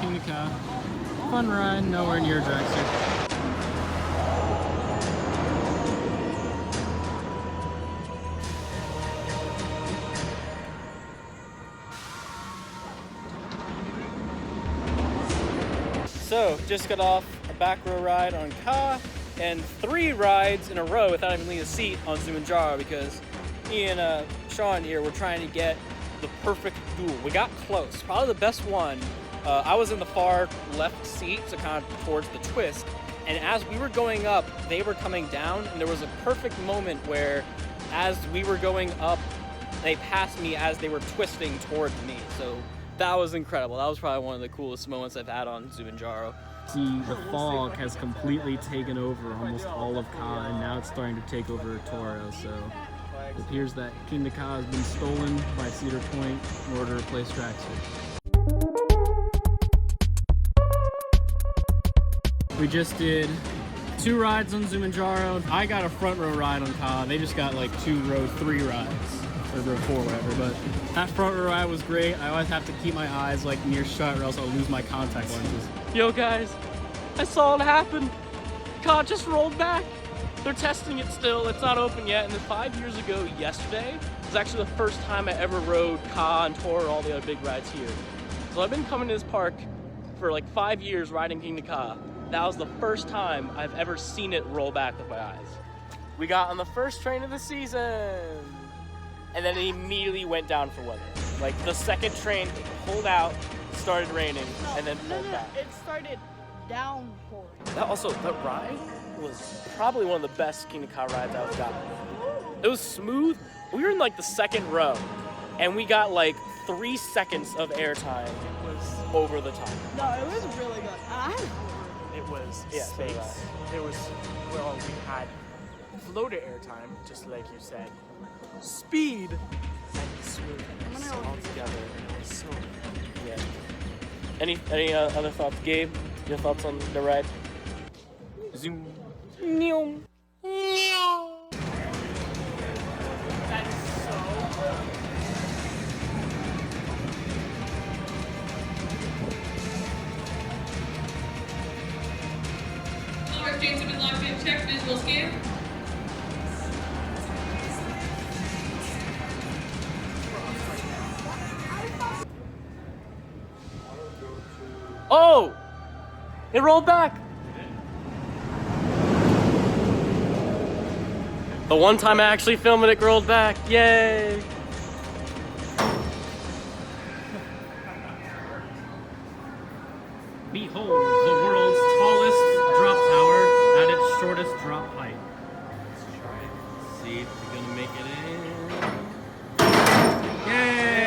Kingda Ka. Fun ride, nowhere near dragster. So, just got off a back row ride on Ka, and 3 rides in a row without even leaving a seat on Zumanjaro because me and Sean here were trying to get the perfect duel. We got close, probably the best one. I was in the far left seat, so kind of towards the twist, and as we were going up, they were coming down, and there was a perfect moment where as we were going up, they passed me as they were twisting towards me. So that was incredible. That was probably one of the coolest moments I've had on Zumanjaro. See, the fog has completely taken over almost all of Ka, and now it's starting to take over Toro, so it appears that Kingda Ka has been stolen by Cedar Point in order to replace dragster. We just did 2 rides on Zumanjaro. I got a front row ride on Ka. They just got like 2 row 3 rides. Or row 4, whatever, but that front row ride was great. I always have to keep my eyes like near shut or else I'll lose my contact lenses. Yo guys, I saw it happen. Ka just rolled back. They're testing it still, it's not open yet, and then 5 years ago yesterday was actually the first time I ever rode Ka and Toro, all the other big rides here. So I've been coming to this park for like 5 years riding Kingda Ka. That was the first time I've ever seen it roll back with my eyes. We got on the first train of the season, and then it immediately went down for weather. Like the second train pulled out, started raining, and then pulled back. It started downpouring. That ride was probably one of the best Kingda Ka rides I've gotten. It was smooth. We were in like the second row, and we got like 3 seconds of airtime. It was over the top. No, it was really good. It was space. It was, well, we had floater airtime, just like you said. Speed and smoothness all together, and it was so good. Yeah. Any other thoughts, Gabe? Your thoughts on the ride? Zoom. Neom. That is so good. All right, James have been locked in. Check visual scan. Oh! It rolled back! The one time I actually filmed it rolled back. Yay! Behold, the world's tallest drop tower at its shortest drop height. Let's try it. See if we're gonna make it in. Yay!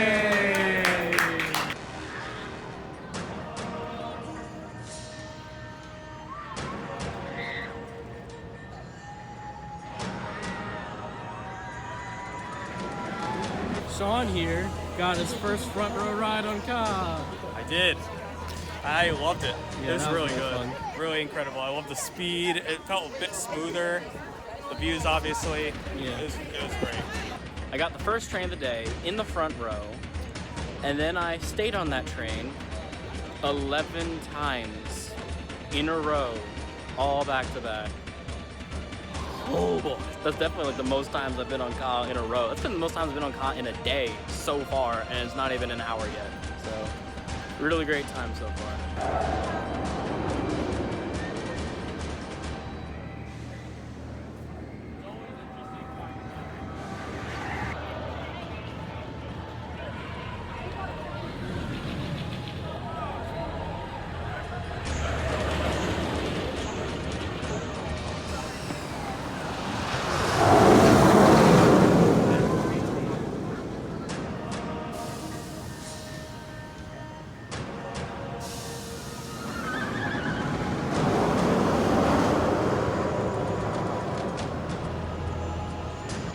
Sean here got his first front row ride on Ka. I did. I loved it. Yeah, It was that was really really good. fun. Really incredible. I loved the speed. It felt a bit smoother. The views, obviously. Yeah. It was great. I got the first train of the day in the front row, and then I stayed on that train 11 times in a row, all back to back. Oh boy, that's definitely like the most times I've been on Ka in a row. That's been the most times I've been on Ka in a day so far, and it's not even an hour yet. So, really great time so far.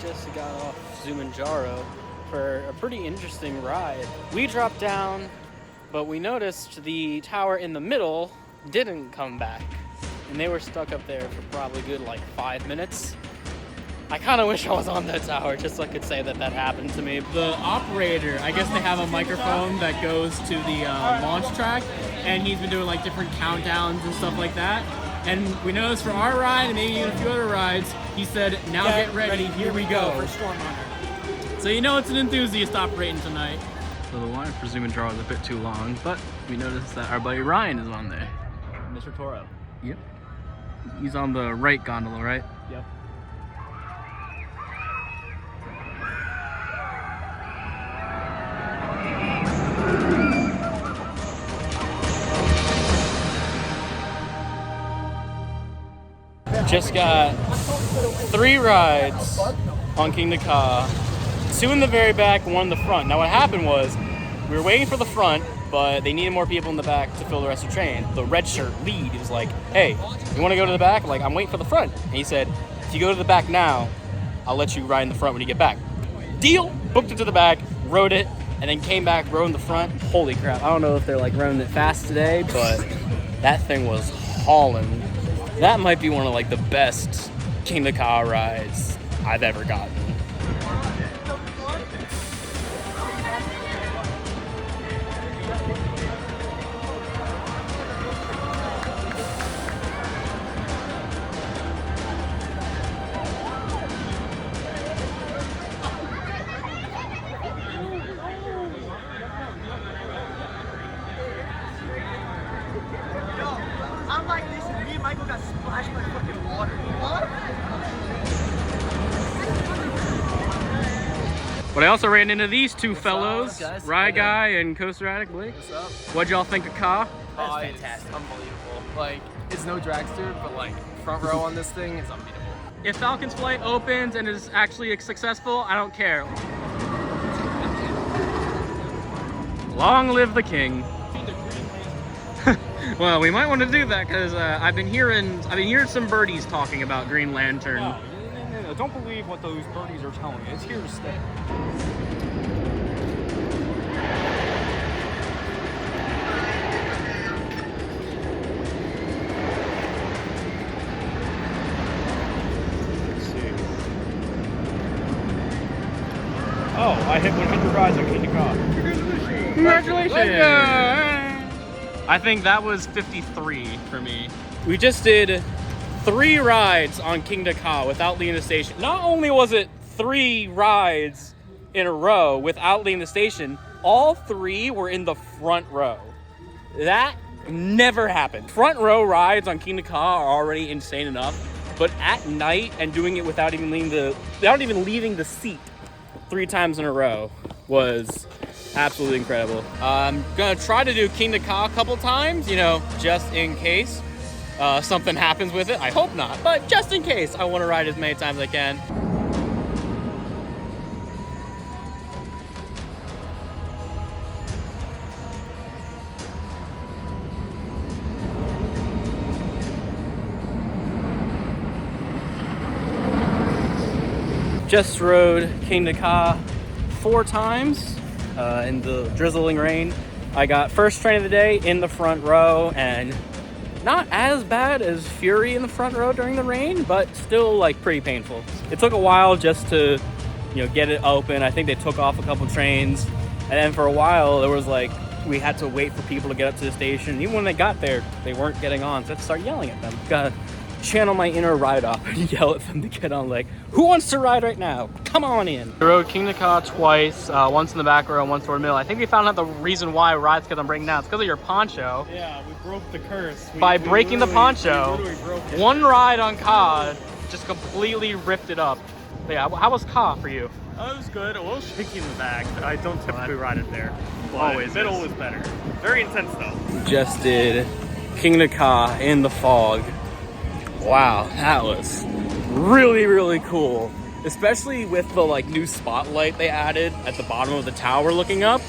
Just got off Zumanjaro for a pretty interesting ride. We dropped down, but we noticed the tower in the middle didn't come back, and they were stuck up there for probably good like 5 minutes. I kind of wish I was on that tower just so I could say that that happened to me. The operator, I guess they have a microphone that goes to the launch track, and he's been doing like different countdowns and stuff like that. And we noticed for our ride and maybe even a few other rides, he said, now get ready, here we go. For Storm Hunter. So you know it's an enthusiast operating tonight. So the line for Zoom and Draw is a bit too long, but we noticed that our buddy Ryan is on there. Mr. Toro. Yep. He's on the right gondola, right? Yep. Just got 3 rides on Kingda Ka. 2 in the very back, 1 in the front. Now what happened was, we were waiting for the front, but they needed more people in the back to fill the rest of the train. The red shirt lead, he was like, hey, you wanna go to the back? I'm like, I'm waiting for the front. And he said, if you go to the back now, I'll let you ride in the front when you get back. Deal! Booked it to the back, rode it, and then came back, rode in the front. Holy crap, I don't know if they're like running it fast today, but that thing was hauling. That might be one of like the best Kingda Ka rides I've ever gotten. I'm like this, and me and Michael got splashed by fucking water. What? But I also ran into these 2 fellows, What's up, guys? Ride Guy and Coaster Addict Blake. What's up? What'd y'all think of Ka? Oh, it's fantastic. Unbelievable. Like, it's no dragster, but like, front row on this thing is unbeatable. If Falcon's Flight opens and is actually successful, I don't care. Long live the king. Well, we might want to do that because I've been hearing some birdies talking about Green Lantern. No, don't believe what those birdies are telling you. It's here to stay. Oh, I hit 100 rides on Kingda Ka. Congratulations! I think that was 53 for me. We just did 3 rides on Kingda Ka without leaving the station. Not only was it 3 rides in a row without leaving the station, all 3 were in the front row. That never happened. Front row rides on Kingda Ka are already insane enough, but at night and doing it without even leaving the seat 3 times in a row was absolutely incredible. I'm gonna try to do Kingda Ka a couple times, you know, just in case something happens with it. I hope not, but just in case, I want to ride as many times as I can. Just rode Kingda Ka 4 times in the drizzling rain. I got first train of the day in the front row, and not as bad as Fury in the front row during the rain, but still like pretty painful. It took a while just to, you know, get it open. I think they took off a couple trains, and then for a while there was like, we had to wait for people to get up to the station. Even when they got there, they weren't getting on, so I had to start yelling at them. Gotta channel my inner ride off and yell at them to get on, like, who wants to ride right now? Come on in. We rode Kingda Ka twice, once in the back row and once toward the middle. I think we found out the reason why rides kept on breaking down. It's because of your poncho. Yeah, we broke the curse. By breaking the poncho, we broke it. one ride on Ka just completely ripped it up. But yeah, how was Ka for you? Oh, it was good. A little shaky in the back. I don't typically ride it there. But Always middle is. was better. Very intense though. Just did Kingda Ka in the fog. Wow, that was really, really cool. Especially with the like new spotlight they added at the bottom of the tower looking up.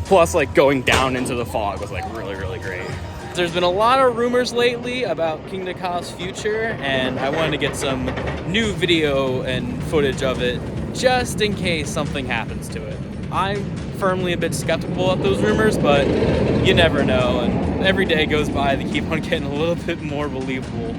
Plus like going down into the fog was like really, really great. There's been a lot of rumors lately about Kingda Ka's future, and I wanted to get some new video and footage of it just in case something happens to it. I'm firmly a bit skeptical of those rumors, but you never know, and every day goes by, they keep on getting a little bit more believable.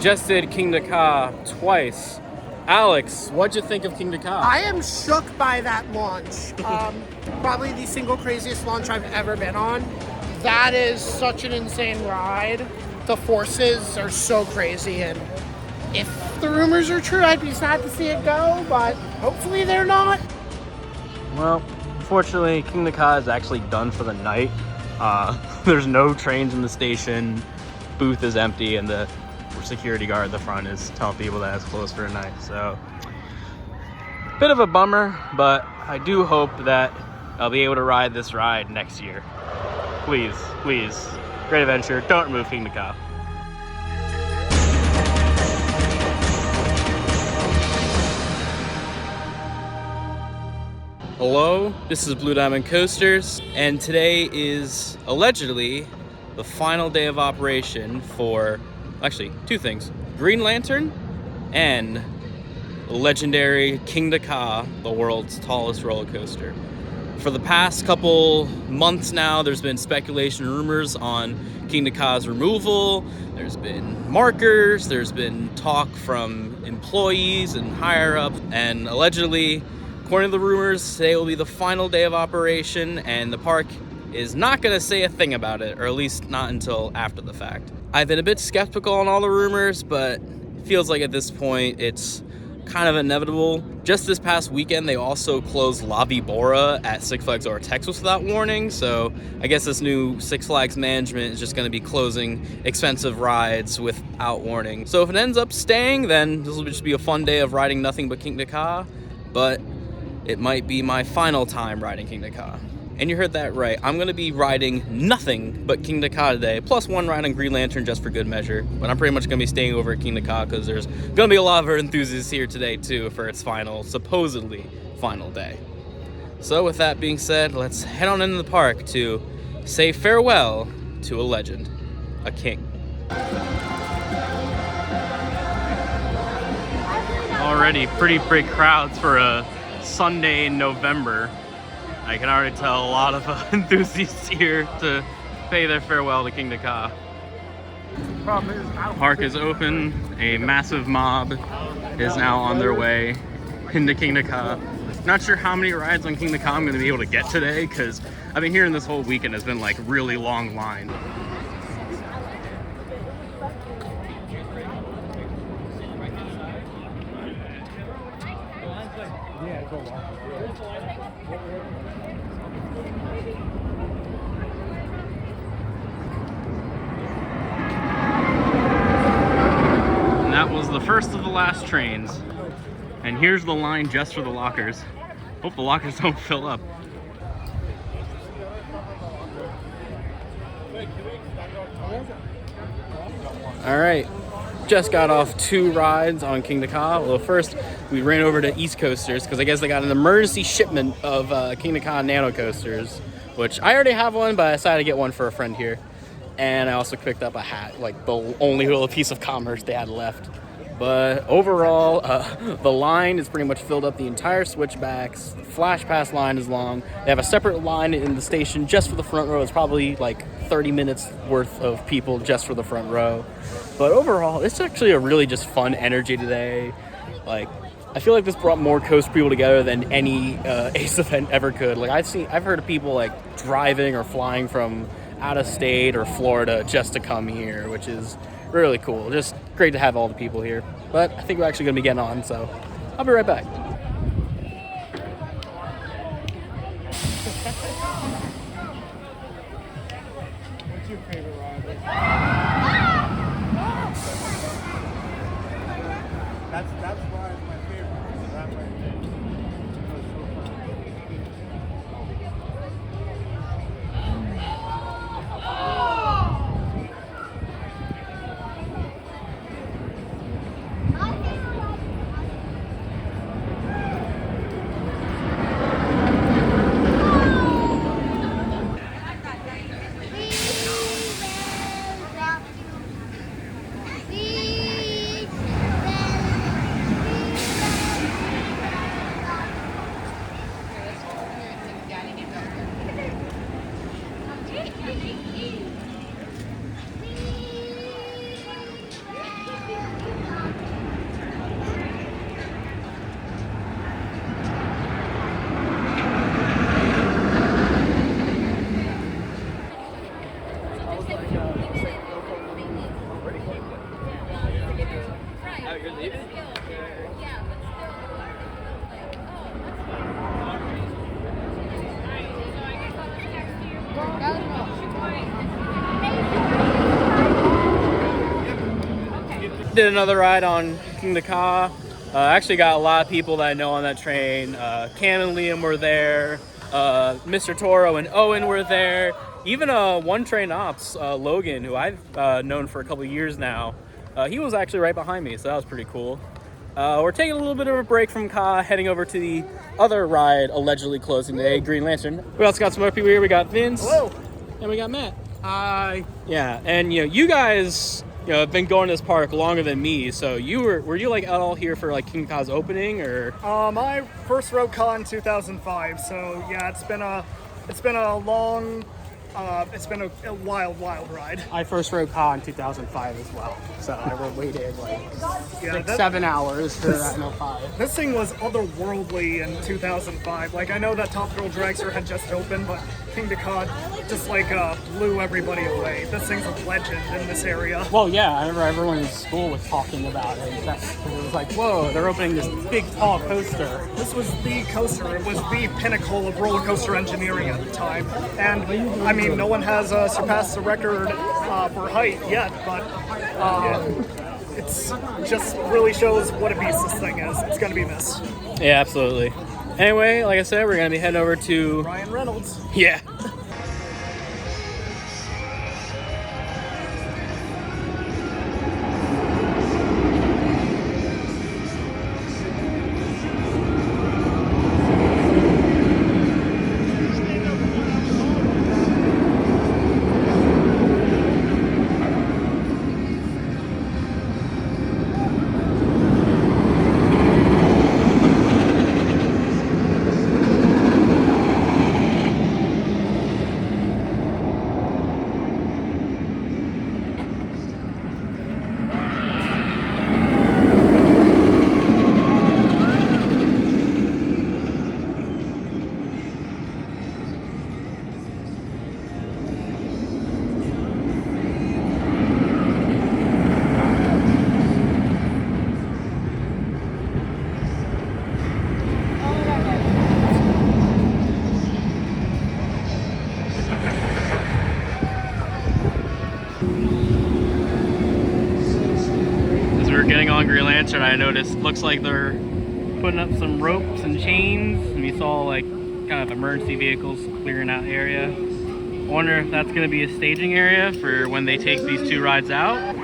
just did Kingda Ka twice. Alex, what'd you think of Kingda Ka? I am shook by that launch. Probably the single craziest launch I've ever been on. That is such an insane ride. The forces are so crazy, and if the rumors are true, I'd be sad to see it go, but hopefully they're not. Well, fortunately, Kingda Ka is actually done for the night. There's no trains in the station, booth is empty, and the security guard at the front is telling people that it's closed for the night. So, bit of a bummer, but I do hope that I'll be able to ride this ride next year. Please, please, Great Adventure, don't remove Kingda Ka. Hello, this is Blue Diamond Coasters, and today is allegedly the final day of operation for, actually, two things. Green Lantern and legendary Kingda Ka, the world's tallest roller coaster. For the past couple months now, there's been speculation and rumors on Kingda Ka's removal. There's been markers, there's been talk from employees and higher up, and allegedly, according to the rumors, today will be the final day of operation, and the park is not going to say a thing about it, or at least not until after the fact. I've been a bit skeptical on all the rumors, but it feels like at this point it's kind of inevitable. Just this past weekend, they also closed La Vibora at Six Flags Over Texas without warning, so I guess this new Six Flags management is just going to be closing expensive rides without warning. So if it ends up staying, then this will just be a fun day of riding nothing but Kingda Ka, but it might be my final time riding Kingda Ka. And you heard that right. I'm going to be riding nothing but Kingda Ka today, plus one ride on Green Lantern just for good measure. But I'm pretty much going to be staying over at Kingda Ka because there's going to be a lot of our enthusiasts here today too for its final, supposedly final day. So with that being said, let's head on into the park to say farewell to a legend, a king. Already pretty big crowds for a Sunday in November. I can already tell a lot of enthusiasts here to pay their farewell to Kingda Ka. Park is open. A massive mob is now on their way into Kingda Ka. Not sure how many rides on Kingda Ka I'm going to be able to get today because I've been hearing this whole weekend has been like really long line. And that was the first of the last trains. And here's the line just for the lockers. Hope the lockers don't fill up. All right, just got off 2 rides on Kingda Ka. Well, first we ran over to East Coasters because I guess they got an emergency shipment of Kingda Ka nano coasters, which I already have one, but I decided to get one for a friend here. And I also picked up a hat, like the only little piece of commerce they had left. But overall, the line is pretty much filled up the entire switchbacks. Flash pass line is long. They have a separate line in the station just for the front row. It's probably like 30 minutes worth of people just for the front row. But overall, it's actually a really just fun energy today. Like, I feel like this brought more coast people together than any ACE event ever could. Like I've heard of people like driving or flying from out of state or Florida just to come here, which is really cool. Just great to have all the people here. But I think we're actually going to be getting on, so I'll be right back. What's your favorite ride? That's why it's my favorite. Because that right there. It was so Did another ride on Kingda Ka. Actually got a lot of people that I know on that train. Cam and Liam were there. Mr. Toro and Owen were there. Even one train ops, Logan, who I've known for a couple of years now, he was actually right behind me, so that was pretty cool. We're taking a little bit of a break from Ka, heading over to the other ride allegedly closing today, Green Lantern. We also got some other people here. We got Vince. Hello. And we got Matt. Hi. Yeah, and you guys have been going to this park longer than me, so were you like at all here for like King Ka's opening, or? I first rode Ka in 2005, so yeah, it's been a long, it's been a wild ride. I first rode Ka in 2005 as well, so I waited like Yeah, 7 hours for that in 05. This thing was otherworldly in 2005. Like, I know that Top Thrill Dragster had just opened, but Kingda Ka just like blew everybody away. This thing's a legend in this area. Well, yeah, I remember everyone in school was talking about it. It was like, whoa, they're opening this big, tall coaster. This was the coaster. It was the pinnacle of roller coaster engineering at the time. And I mean, no one has surpassed the record for height yet, but it's just really shows what a beast this thing is. It's gonna be missed. Yeah, absolutely. Anyway, like I said, we're gonna be heading over to Ryan Reynolds. yeah. As we were getting on Green Lantern, I noticed looks like they're putting up some ropes and chains, and we saw like kind of emergency vehicles clearing out area. I wonder if that's going to be a staging area for when they take these two rides out.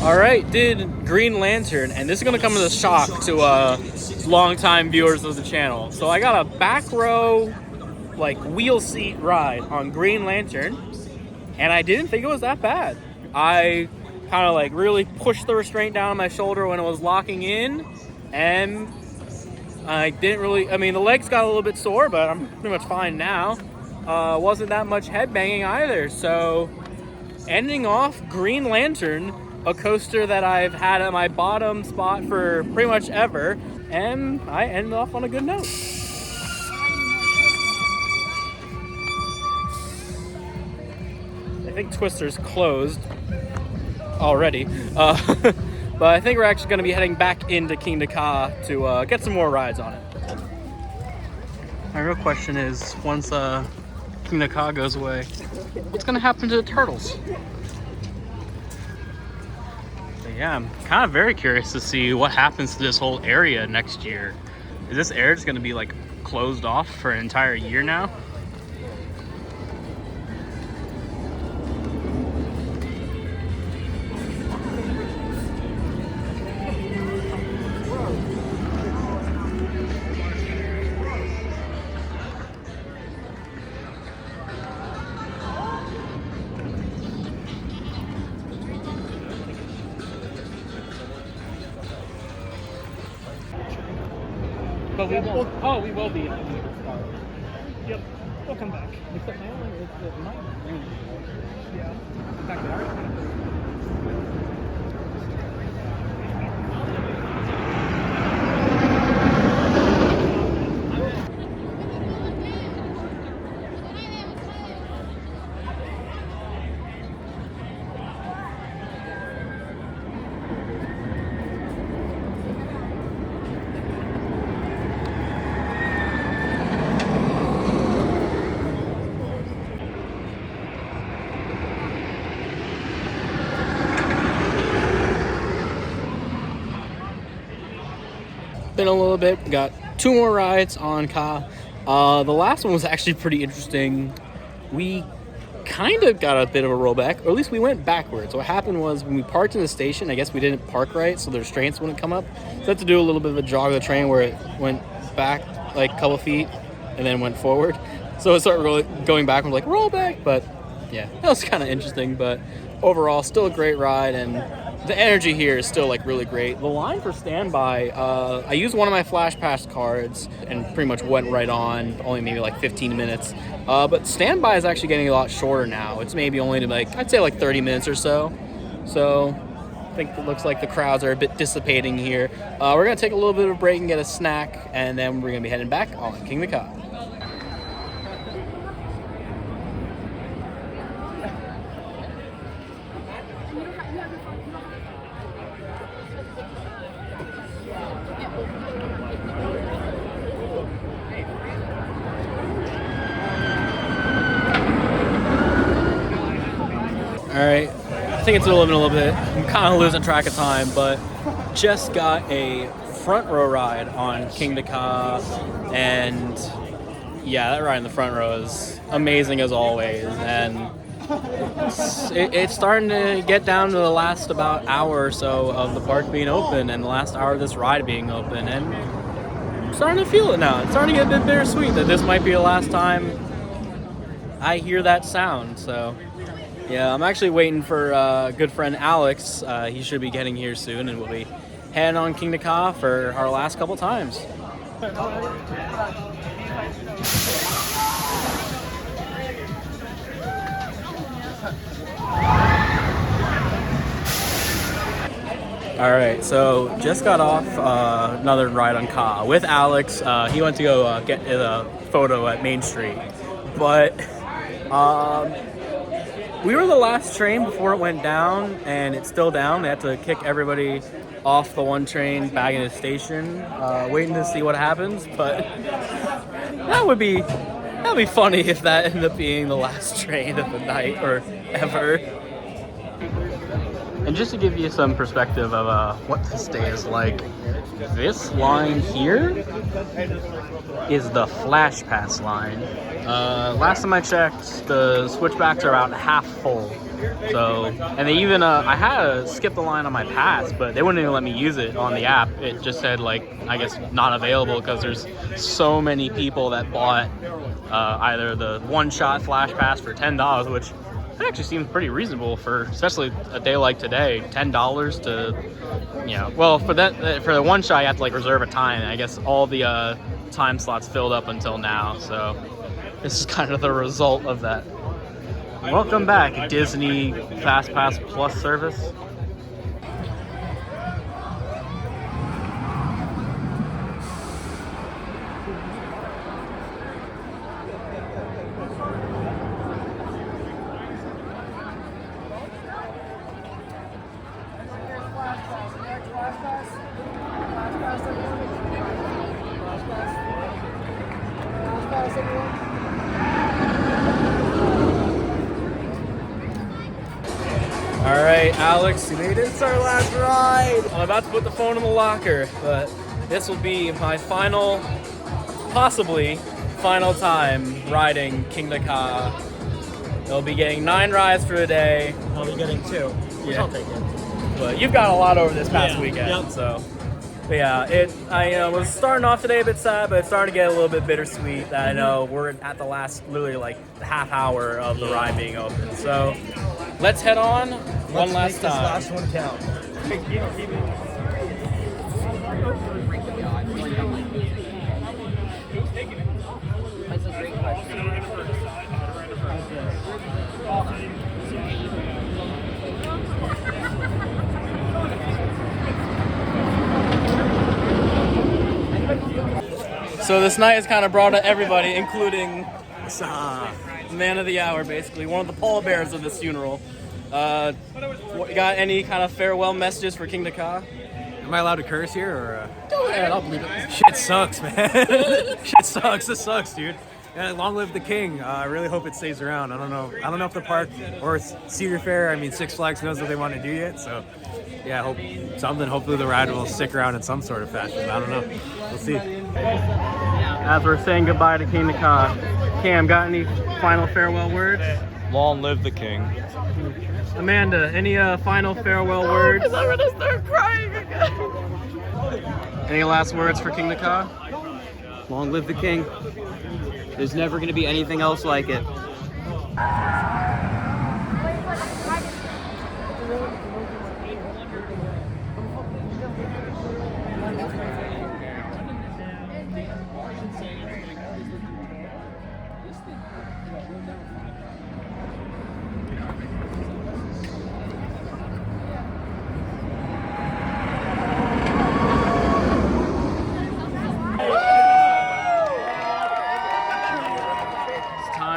All right, did Green Lantern, and this is gonna come as a shock to longtime viewers of the channel. So I got a back row, like wheel seat ride on Green Lantern, and I didn't think it was that bad. I kind of like really pushed the restraint down on my shoulder when it was locking in, and I didn't really, I mean, the legs got a little bit sore, but I'm pretty much fine now. Wasn't that much head banging either. So ending off Green Lantern, a coaster that I've had at my bottom spot for pretty much ever, and I ended off on a good note. I think Twister's closed already, but I think we're actually going to be heading back into Kingda Ka to get some more rides on it. My real question is, once Kingda Ka goes away, what's going to happen to the turtles? But yeah, I'm kind of very curious to see what happens to this whole area next year. Is this area just going to be like closed off for an entire year now? But we won't. Oh, we will be. Yep, we'll come back. Except my only is that it might rain. Yeah. In fact, it already. Been a little bit. We got 2 more rides on Ka. The last one was actually pretty interesting. We kind of got a bit of a rollback, or at least we went backwards. What happened was when we parked in the station, I guess we didn't park right, so the restraints wouldn't come up. So I had to do a little bit of a jog of the train where it went back like a couple feet and then went forward. So it started going back and was like rollback, but yeah, that was kind of interesting. But overall, still a great ride, and the energy here is still like really great. The line for standby, I used one of my Flash Pass cards and pretty much went right on, only maybe like 15 minutes. But standby is actually getting a lot shorter now. It's maybe only to like, I'd say like 30 minutes or so. So I think it looks like the crowds are a bit dissipating here. We're gonna take a little bit of a break and get a snack, and then we're gonna be heading back on Kingda Ka. All right, I think it's a little bit. I'm kind of losing track of time, but just got a front row ride on Kingda Ka, and yeah, that ride in the front row is amazing as always. And it's starting to get down to the last about hour or so of the park being open, and the last hour of this ride being open, and I'm starting to feel it now. It's starting to get a bit bittersweet that this might be the last time I hear that sound. So. Yeah, I'm actually waiting for good friend Alex. He should be getting here soon, and we'll be heading on Kingda Ka for our last couple times. All right, so just got off another ride on Ka with Alex. He went to go get a photo at Main Street, but we were the last train before it went down, and it's still down. They had to kick everybody off the one train back in the station, waiting to see what happens. But that'd be funny if that ended up being the last train of the night or ever. And just to give you some perspective of what this day is like, this line here is the Flash Pass line. Last time I checked, the switchbacks are about half full. So, and they even, I had to skip the line on my pass, but they wouldn't even let me use it on the app. It just said, like, I guess not available because there's so many people that bought either the one-shot Flash Pass for $10, which It actually seems pretty reasonable for, especially a day like today. $10 to, you know, well, for the one shot you have to like reserve a time. I guess all the time slots filled up until now, so this is kind of the result of that. Welcome back, Disney Fast Pass Plus service. All right, Alex, you made it. It's our last ride. I'm about to put the phone in the locker, but this will be my final, possibly final time riding Kingda Ka. They'll be getting 9 rides for the day. I'll be getting 2. Yeah. I'll take it. But you've got a lot over this past weekend, Yep. so. But yeah, I was starting off today a bit sad, but it's starting to get a little bit bittersweet that I know we're at the last, literally like the half hour of the ride being open. So let's head on one last time. Last one count. So this night has kind of brought everybody, including man of the hour, basically, one of the pallbearers of this funeral. Got any kind of farewell messages for Kingda Ka? Am I allowed to curse here, or? Go ahead, I'll believe it. Shit sucks, man. Shit sucks. This sucks, dude. Yeah, long live the king. I really hope it stays around. I don't know if the park or Cedar Fair. I mean, Six Flags knows what they want to do yet. So, yeah, I hope something. Hopefully, the ride will stick around in some sort of fashion. I don't know. We'll see. As we're saying goodbye to Kingda Ka, Cam, got any final farewell words? Long live the king. Amanda, any final farewell words? I'm gonna start crying again. Any last words for Kingda Ka? Long live the king. There's never going to be anything else like it.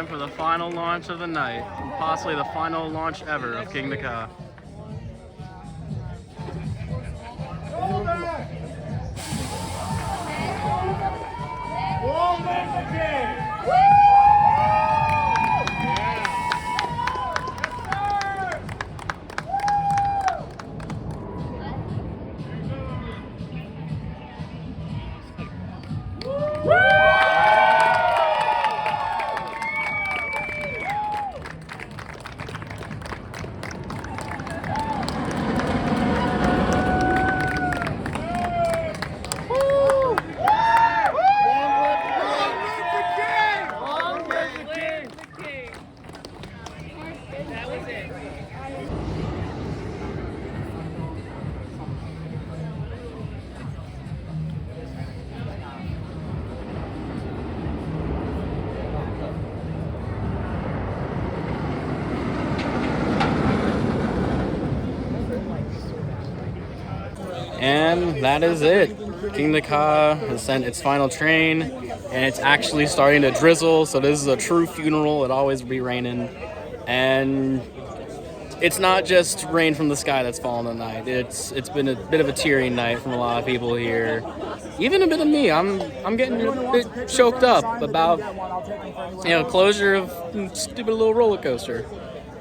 For the final launch of the night, possibly the final launch ever of Kingda Ka. And that is it. Kingda Ka has sent its final train, and it's actually starting to drizzle, so this is a true funeral. It always be raining. And it's not just rain from the sky that's fallen tonight. It's been a bit of a teary night from a lot of people here. Even a bit of me. I'm getting a bit choked up about, closure of stupid little roller coaster.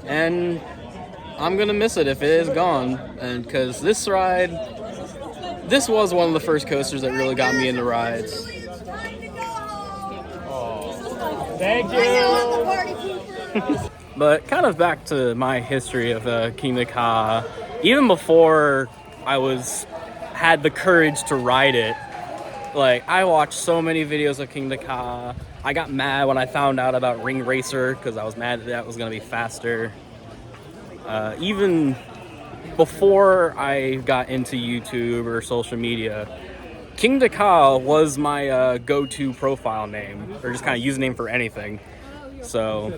And I'm gonna miss it if it is gone. And because this was one of the first coasters that really got me into rides. Thank you. But kind of back to my history of Kingda Ka, even before I had the courage to ride it, like I watched so many videos of Kingda Ka. I got mad when I found out about Ring Racer because I was mad that was gonna be faster. Even before I got into YouTube or social media, Kingda Ka was my go-to profile name, or just kind of username for anything. So,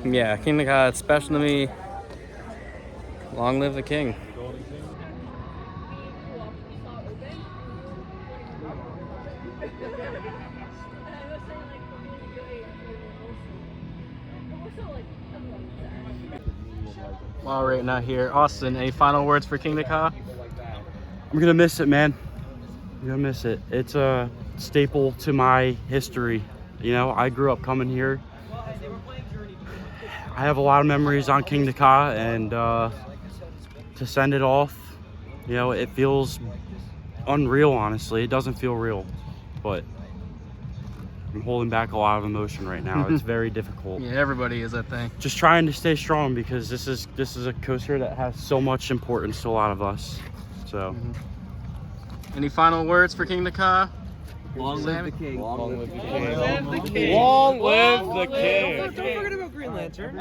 yeah, Kingda Ka, it's special to me. Long live the king. While we're not here, Austin, any final words for Kingda Ka? I'm gonna miss it, man. I'm gonna miss it. It's a staple to my history. You know, I grew up coming here. I have a lot of memories on Kingda Ka, and to send it off, you know, it feels unreal, honestly. It doesn't feel real, but I'm holding back a lot of emotion right now. It's very difficult. Yeah, everybody is, I think. Just trying to stay strong, because this is a coaster that has so much importance to a lot of us. So, Any final words for Kingda Ka? Long live the king. Long live the king. Long live the king. Don't forget about Green Lantern.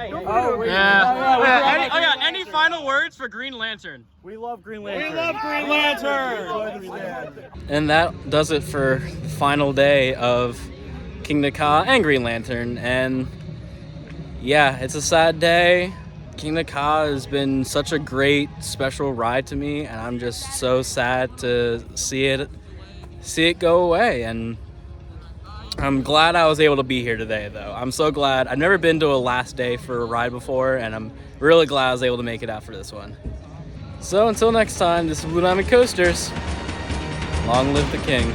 Any final words for Green Lantern? we love Green Lantern. We love Green Lantern. And that does it for the final day of Kingda Ka and Green Lantern. And yeah, it's a sad day. Kingda Ka has been such a great special ride to me, and I'm just so sad to see it go away. And I'm glad I was able to be here today, though. I'm so glad. I've never been to a last day for a ride before, and I'm really glad I was able to make it out for this one. So until next time, this is Blue Diamond Coasters. Long live the king.